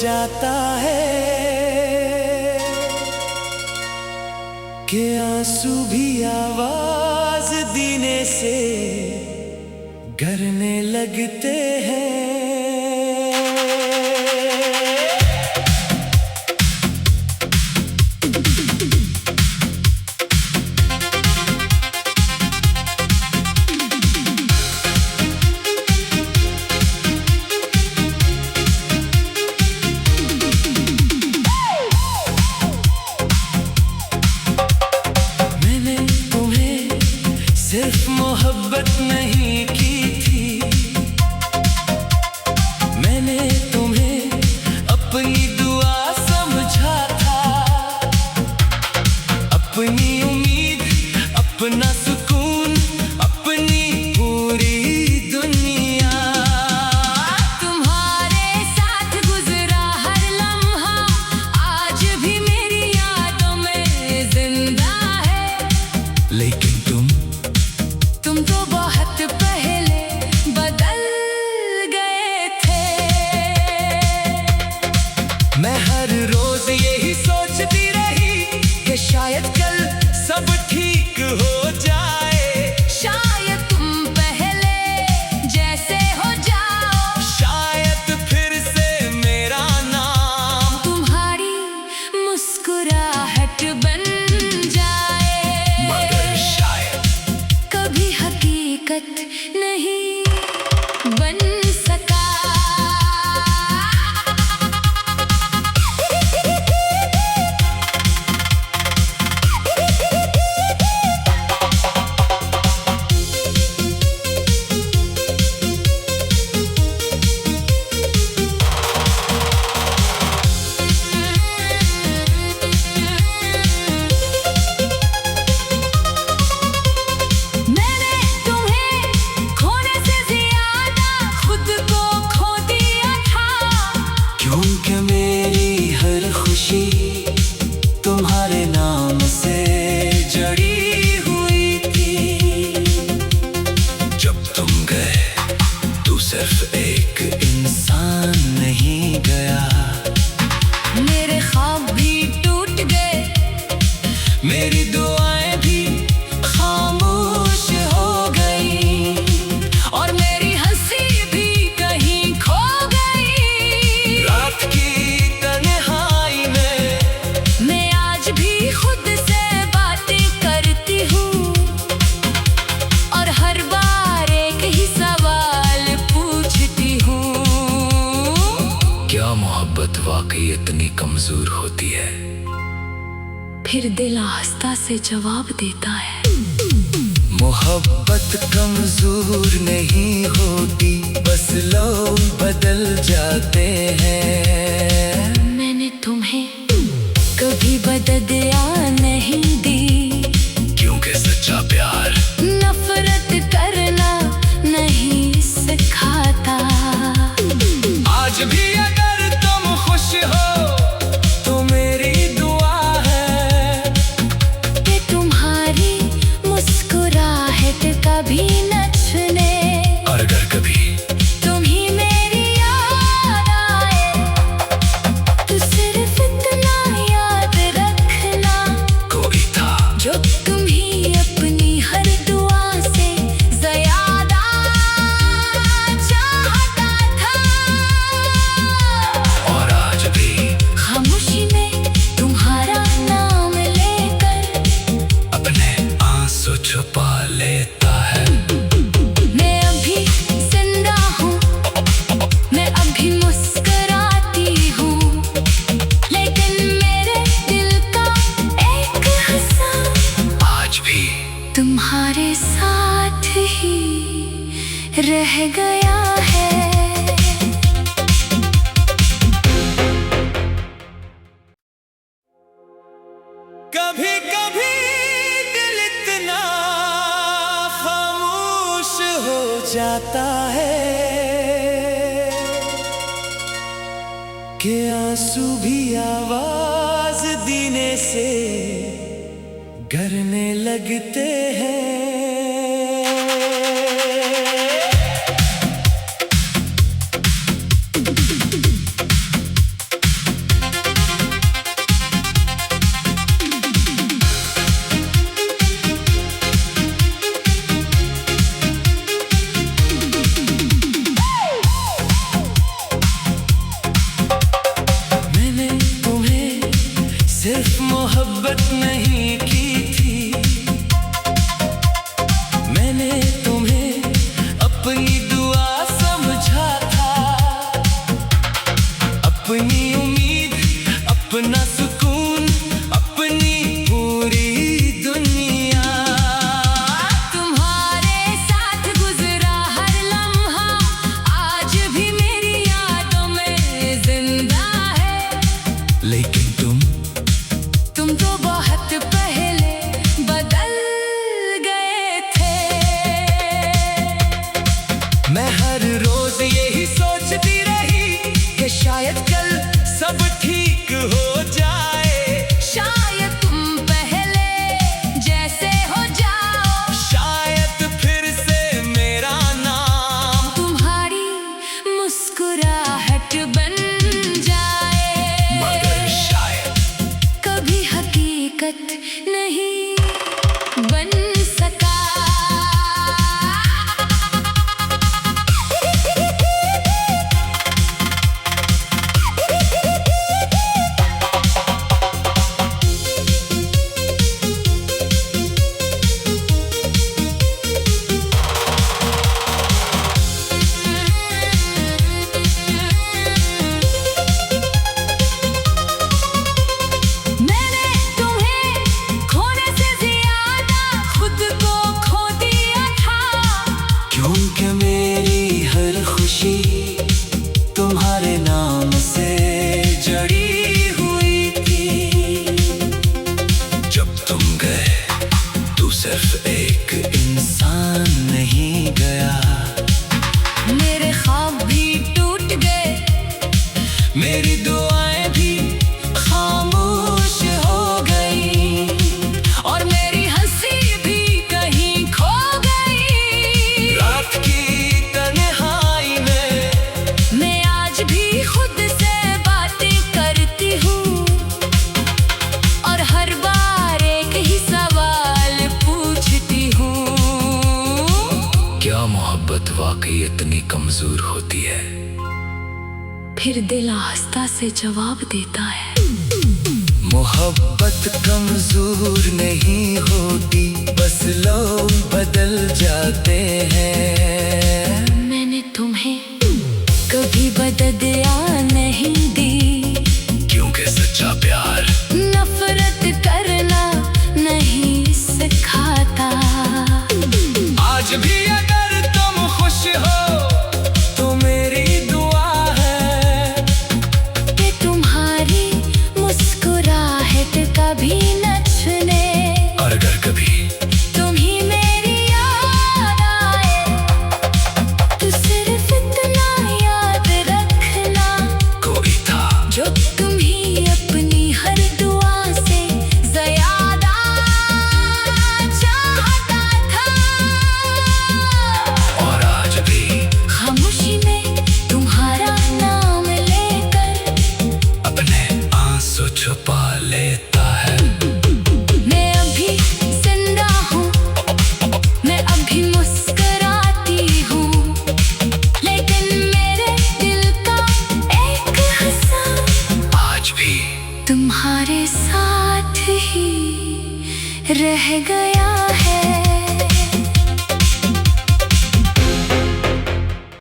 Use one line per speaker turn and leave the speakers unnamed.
जाता है कि आंसू भी आवाज देने से गरने लगते हैं। सिर्फ मोहब्बत नहीं की थी, मैंने तुम्हें अपनी दुआ समझा था, अपनी उम्मीद, अपना सुकून, अपनी पूरी दुनिया।
तुम्हारे साथ गुजरा हर लम्हा आज भी मेरी यादों में जिंदा है।
लेकिन
तुम तो बहुत पहले बदल गए थे।
मैं हर रोज यही सोचती रही कि शायद कल सब ठीक हो जाए,
शायद तुम पहले जैसे हो जाओ,
शायद फिर से मेरा नाम
तुम्हारी मुस्कुराहट बन जाए।
मगर शायद
कभी हकीकत नहीं बन सका।
क्योंकि मेरी हर खुशी तुम्हारे नाम से जड़ी हुई थी। जब तुम गए तो सिर्फ एक इंसान नहीं गया,
मेरे ख्वाब भी टूट गए,
मेरी दुआएं भी खामोश हो गई,
और मेरी हंसी भी कहीं खो गई।
रात की तन्हाई में
मैं आज भी खुद से बातें करती हूँ, और हर बार एक ही सवाल पूछती हूँ।
क्या मोहब्बत वाकई इतनी कमजोर होती है?
फिर दिल आस्था से जवाब देता है,
मोहब्बत कमजोर नहीं होती, बस लोग बदल जाते हैं।
मैंने तुम्हें कभी बददुआ नहीं दी,
क्योंकि सच्चा प्यार
नफरत करना नहीं सिखाता।
आज भी अगर तुम खुश हो तो मेरी दुआ है
कि तुम्हारी मुस्कुराहट कभी न छूने,
और अगर कभी
तुम ही मेरी याद आए तो सिर्फ इतना याद रखना,
कोई था
जो तुम ही अपनी हर दुआ से ज़्यादा चाहता था।
और आज भी
खामोशी में तुम्हारा नाम लेकर
अपने आंसू छुपा लेता है।
मैं अभी जिंदा हूँ, मैं अभी मुस्कुराती हूँ, लेकिन मेरे दिल का एक हिस्सा
आज भी
तुम्हारे साथ ही रह गया है।
कभी कभी दिल इतना खामोश हो जाता है कि आंसू भी आवाज देने से गरने लगते हैं। सिर्फ एक इंसान नहीं गया,
मेरे ख्वाब भी टूट गए,
मेरी दुआएं भी खामोश हो गई,
और मेरी हंसी भी कहीं खो गई।
रात की तन्हाई में
मैं आज भी खुद से बातें करती हूँ, और हर बार एक ही सवाल पूछती हूँ।
क्या मोहब्बत वाकई इतनी कमजोर होती है?
फिर दिल आस्था से जवाब देता है,
मोहब्बत कमजोर नहीं होती, बस लोग बदल जाते हैं।
मैंने तुम्हें कभी बददिया नहीं दी,
क्योंकि सच्चा प्यार
नफरत करना नहीं सिखाता।
आज भी अगर तुम खुश हो तो मेरी दुआ है
कि तुम्हारी मुस्कुराहट कभी न छूने,
और अगर कभी
तुम ही मेरी याद आए तो सिर्फ इतना याद रखना,
कोई था
जो तुम ही अपनी हर दुआ से ज़्यादा चाहता था।
और आज भी
खामोशी में तुम्हारा नाम लेकर
अपने आंसू छुपा लेता है।
मैं अभी जिंदा हूँ, मैं अभी मुस्कुराती हूँ, लेकिन मेरे दिल का एक हिस्सा
आज भी
तुम्हारे साथ ही रह गया।